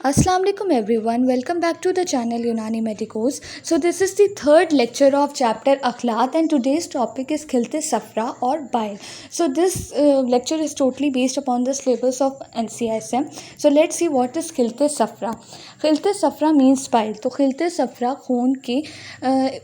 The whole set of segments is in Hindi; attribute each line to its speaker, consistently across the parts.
Speaker 1: Assalamu alaikum everyone, welcome back to the channel Unani Medicos. So this is the third lecture of chapter Akhlaq and today's topic is Khilte Safra or bile. So this lecture is totally based upon the syllabus of NCSM. So let's see what is Khilte Safra. Khilte Safra means bile. तो खिलते सफ़रा खून की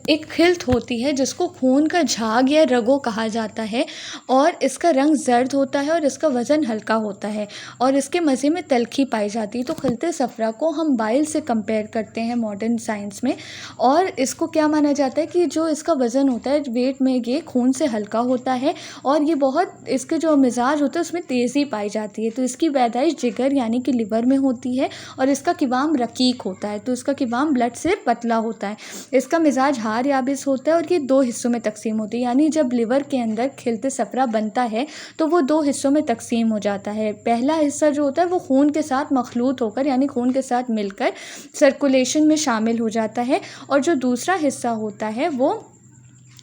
Speaker 1: एक खिल्त होती है जिसको खून का झाग या रगो कहा जाता है और इसका रंग जर्द होता है और इसका वज़न हल्का होता है और इसके मज़े में तलखी पाई जाती है। तो खिलते सफ़रा को हम बाइल से कंपेयर करते हैं मॉडर्न साइंस में और इसको क्या माना जाता है कि जो इसका वज़न होता है वेट में ये खून से हल्का होता है और ये बहुत इसके जो मिजाज होता है उसमें तेज़ी पाई जाती है। तो इसकी पैदाइश जिगर यानी कि लिवर में होती है और इसका क़िवाम रकीक होता है। तो इसका क़िवाम ब्लड से पतला होता है। इसका मिजाज हार याबिस होता है और ये दो हिस्सों में तकसीम होती है। यानी जब लिवर के अंदर खिलते सफ़रा बनता है तो वो दो हिस्सों में तकसीम हो जाता है। पहला हिस्सा जो होता है वो खून के साथ मखलूत होकर यानी खून के साथ मिलकर सर्कुलेशन में शामिल हो जाता है और जो दूसरा हिस्सा होता है वो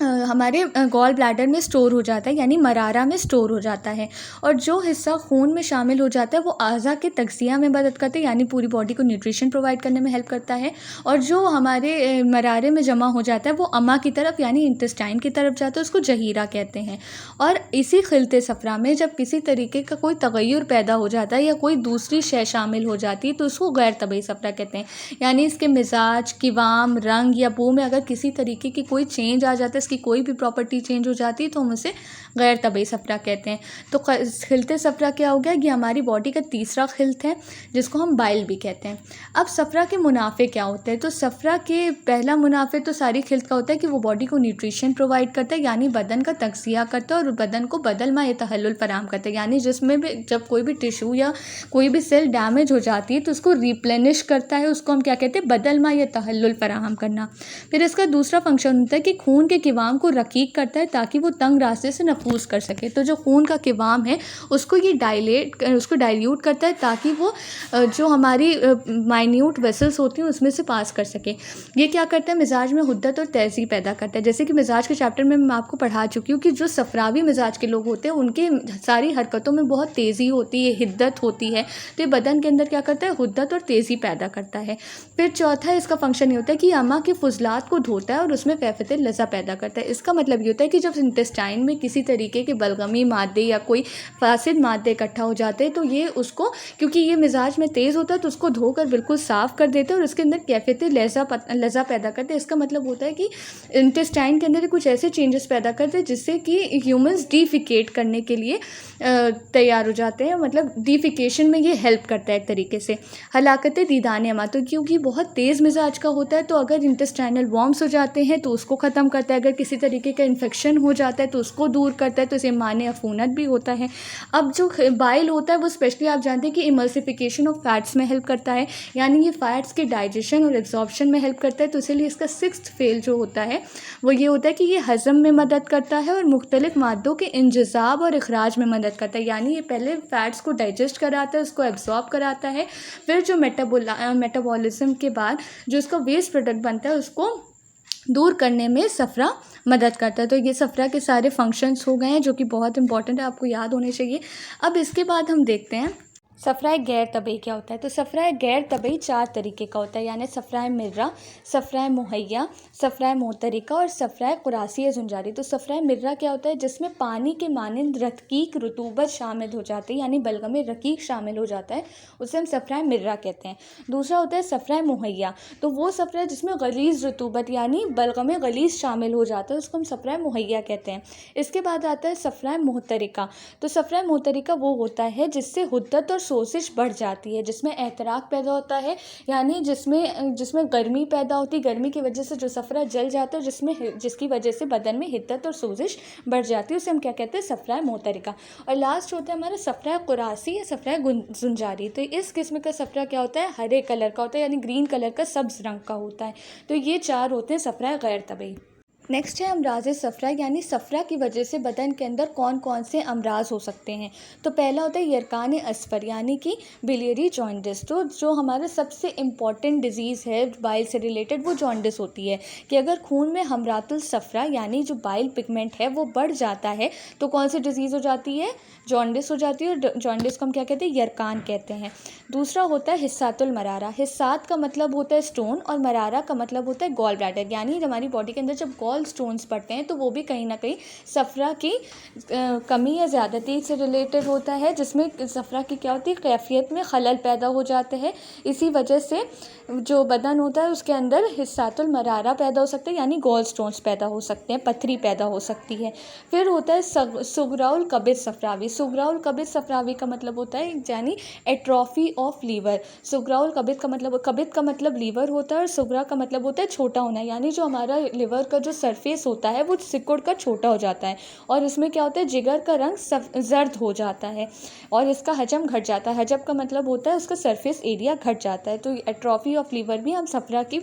Speaker 1: हमारे गॉल ब्लैडर में स्टोर हो जाता है यानी मरारा में स्टोर हो जाता है और जो हिस्सा खून में शामिल हो जाता है वो आज़ा के तगज़िया में मदद करता है यानी पूरी बॉडी को न्यूट्रिशन प्रोवाइड करने में हेल्प करता है और जो हमारे मरारे में जमा हो जाता है वो अमा की तरफ यानी इंटेस्टाइन की तरफ जाता है, उसको जहीरा कहते हैं। और इसी खिलते सफ़रा में जब किसी तरीके का कोई तगय्युर पैदा हो जाता है या कोई दूसरी शय शामिल हो जाती है तो उसको गैर तबई सफ़रा कहते हैं। यानी इसके मिजाज, क़िवाम, रंग या बू में अगर किसी तरीके की कोई चेंज आ जाता है, की कोई भी प्रॉपर्टी चेंज हो जाती है तो हम उसे गैर तबई सफ़रा कहते हैं। तो खिलते सफ़रा क्या हो गया, ये हमारी बॉडी का तीसरा खिल्त है जिसको हम बाइल भी कहते हैं। अब सफ़रा के मुनाफे क्या होते हैं, तो सफ़रा के पहला मुनाफे तो सारी खिल्त का होता है कि वो बॉडी को न्यूट्रिशन प्रोवाइड करता है यानी बदन का तगज़िया करता है और बदन को बदल मा तहल्लुल फराहम करता है। यानी जिसमें भी जब कोई भी टिश्यू या कोई भी सेल डैमेज हो जाती है तो उसको रिप्लेनिश करता है, उसको हम क्या कहते हैं, बदल मा तहल्लुल फराहम करना। फिर इसका दूसरा फंक्शन होता है कि खून के क़िवाम को रकीक करता है ताकि वो तंग रास्ते से नफूज कर सके। तो जो खून का क़िवाम है उसको ये डाइल्यूट करता है ताकि वो जो हमारी माइन्यूट वेसल्स होती हैं उसमें से पास कर सके। ये क्या करता है, मिजाज में हुद्दत और तेज़ी पैदा करता है। जैसे कि मिजाज के चैप्टर में मैं आपको पढ़ा चुकी हूँ कि जो सफ़रावी मिजाज के लोग होते हैं उनके सारी हरकतों में बहुत तेज़ी होती है, हिद्दत होती है। तो ये बदन के अंदर क्या करता है, हुद्दत और तेज़ी पैदा करता है। फिर चौथा इसका फंक्शन ये होता है कि अमा के फुजलात को धोता है और उसमें कैफियत लज़्ज़ा पैदा करता है। इसका मतलब ये होता है कि जब इंटेस्टाइन में किसी तरीके के बलगमी मादे या कोई फासिद मादे इकट्ठा हो जाते हैं तो ये उसको, क्योंकि ये मिजाज में तेज़ होता है तो उसको धोकर बिल्कुल साफ़ कर देते हैं और उसके अंदर कैफियत लज़्ज़ा पैदा करते हैं। इसका मतलब होता है कि इंटेस्टाइन के अंदर कुछ ऐसे चेंजेस पैदा करते हैं जिससे कि ह्यूमंस डिफिकेट करने के लिए तैयार हो जाते हैं, मतलब डिफिकेशन में ये हेल्प करता है एक तरीके से। हलाकत दीदान अमा, तो क्योंकि बहुत तेज़ मिजाज का होता है तो अगर इंटेस्टाइनल वॉर्म्स हो जाते हैं तो उसको ख़त्म करता है, अगर किसी तरीके का इन्फेक्शन हो जाता है तो उसको दूर करता है, तो इसे माने अफूनत भी होता है। अब जो बाइल होता है वो स्पेशली आप जानते हैं कि इमल्सिफिकेशन ऑफ फैट्स में हेल्प करता है यानी ये फैट्स के डाइजेशन और एब्जॉर्प्शन में हेल्प करता है। तो इसीलिए इसका सिक्स्थ फेल जो होता है वो ये होता है कि ये हज़म में मदद करता है और मुख्तलिफ मादों के इंजज़ाब और इखराज में मदद करता है। यानी ये पहले फैट्स को डाइजेस्ट कराता है, उसको एब्जॉर्ब कराता है, फिर जो मेटाबॉलिज्म के बाद जो इसका वेस्ट प्रोडक्ट बनता है उसको दूर करने में सफ़रा मदद करता है। तो ये सफ़रा के सारे फंक्शंस हो गए हैं जो कि बहुत इंपॉर्टेंट है, आपको याद होने चाहिए। अब इसके बाद हम देखते हैं सफ़रा गैर तबई क्या होता है। तो सफ़रा गैर तबई चार तरीके का होता है यानी सफ़रा मिर्रा, सफ़रा मुहैया, सफ़रा मोतरिका और सफ़रा कुरासी जुंजारी। तो सफ़रा मिर्रा क्या होता है, जिसमें पानी के मानंद रकीक रुतूबत शामिल हो जाती है यानी बलगम रकीक शामिल हो जाता है, उसे हम सफ़रा मिर्रा कहते हैं। दूसरा होता है सफ़रा मुहैया, तो वो सफ़रा जिसमें गलीज़ रुतूबत यानी बलगम गलीज़ शामिल हो जाता है उसको हम सफ़रा मुहैया कहते हैं। इसके बाद आता है सफ़रा मोतरिका। तो सफ़रा मोतरिका वो होता है जिससे हुद्दत और सोजिश बढ़ जाती है, जिसमें एहतराक पैदा होता है यानी जिसमें गर्मी पैदा होती है, गर्मी की वजह से जो सफ़रा जल जाता है जिसकी वजह से बदन में हिद्दत और सोजिश बढ़ जाती है, उसे हम क्या कहते हैं, सफ़रा मोतरिका। और लास्ट होता है हमारा सफ़रा कुरासी या सफ़रा जुंजारी। तो इस किस्म का सफ़रा क्या होता है, हरे कलर का होता है यानी ग्रीन कलर का, सब्ज़ रंग का होता है। तो ये चार होते हैं सफ़रा गैर तबई। नेक्स्ट है अमराज सफ़रा, यानी सफ़रा की वजह से बदन के अंदर कौन कौन से अमराज हो सकते हैं। तो पहला होता है यरकान अस्फर, यानी कि बिलियरी जॉन्डिस। तो जो हमारा सबसे इम्पॉर्टेंट डिजीज़ है बाइल से रिलेटेड वो जॉन्डिस होती है, कि अगर खून में हमरातुल सफ़रा यानी जो बाइल पिगमेंट है वो बढ़ जाता है तो कौन सी डिजीज़ हो जाती है, जॉन्डिस हो जाती है। और जॉन्डिस को हम क्या कहते हैं, यरकान कहते हैं। दूसरा होता है हिस्सातुल मरारा। हिस्सात का मतलब होता है स्टोन और मरारा का मतलब होता है गॉल ब्लैडर, यानी हमारी बॉडी के अंदर जब गॉल स्टोन्स पड़ते हैं तो वो भी कहीं ना कहीं सफ़रा की कमी या ज़्यादती से रिलेटेड होता है, जिसमें सफ़रा की क्या होती है, कैफियत में खलल पैदा हो जाते हैं। इसी वजह से जो बदन होता है उसके अंदर हिस्सातुल मरारा पैदा हो सकता है, यानी गॉल स्टोन्स पैदा हो सकते हैं, पथरी पैदा हो सकती है। फिर होता है सुगराउल कबिद सफ़रावी। सुगराउल कबिद सफ़रावी का मतलब होता है यानी एट्रॉफी ऑफ लीवर। सुगराउल कबिद का मतलब लीवर होता है और सुगरा का मतलब होता है छोटा होना, यानी जो हमारा लिवर का जो सरफेस होता है वो सिकुड़ कर छोटा हो जाता है और इसमें क्या होता है, जिगर का रंग जर्द हो जाता है और इसका हजम घट जाता है। हजम का मतलब होता है उसका सरफेस एरिया घट जाता है। तो एट्रॉफी ऑफ लीवर भी हम सफ़रा की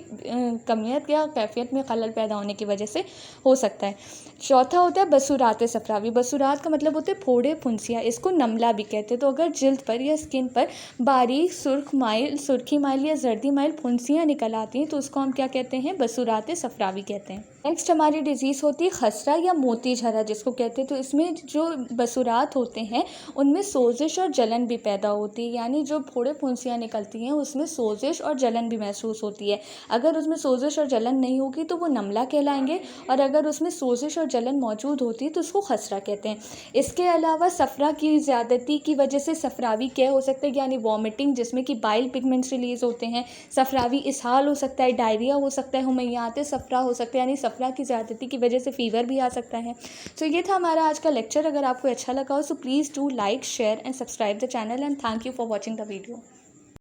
Speaker 1: कमियत या कैफियत में खलल पैदा होने की वजह से हो सकता है। चौथा होता है बसूरात सफ़रावी। बसूरात का मतलब होता है फोड़े फुंसियाँ, इसको नमला भी कहते हैं। तो अगर जिल्द पर या स्किन पर बारीक सुर्खी माइल या जर्दी माइल फुंसियाँ निकल आती हैं तो उसको हम क्या कहते हैं, बसूरात सफ़रावी कहते हैं। नेक्स्ट हमारी डिजीज़ होती है खसरा या मोती झरा जिसको कहते हैं। तो इसमें जो बसूरात होते हैं उनमें सोजिश और जलन भी पैदा होती है, यानी जो फोड़े फुंसियाँ निकलती हैं उसमें सोजिश और जलन भी महसूस होती है। अगर उसमें सोजिश और जलन नहीं होगी तो वो नमला कहलाएंगे, और अगर उसमें सोजिश और जलन मौजूद होती है तो उसको खसरा कहते हैं। इसके अलावा सफ़रा की ज़्यादती की वजह से सफ़रावी क्या हो सकता है, यानी वॉमिटिंग जिसमें कि बाइल पिगमेंट्स रिलीज़ होते हैं। सफ़रावी इसहाल हो सकता है, डायरिया हो सकता है, हुमैयात सफ़रा हो सकता है, यानी सफ़रा की ज़्यादती की वजह से फ़ीवर भी आ सकता है। तो ये था हमारा आज का लेक्चर। अगर आपको अच्छा लगा हो so please do like, share and subscribe the channel and thank you for watching the video.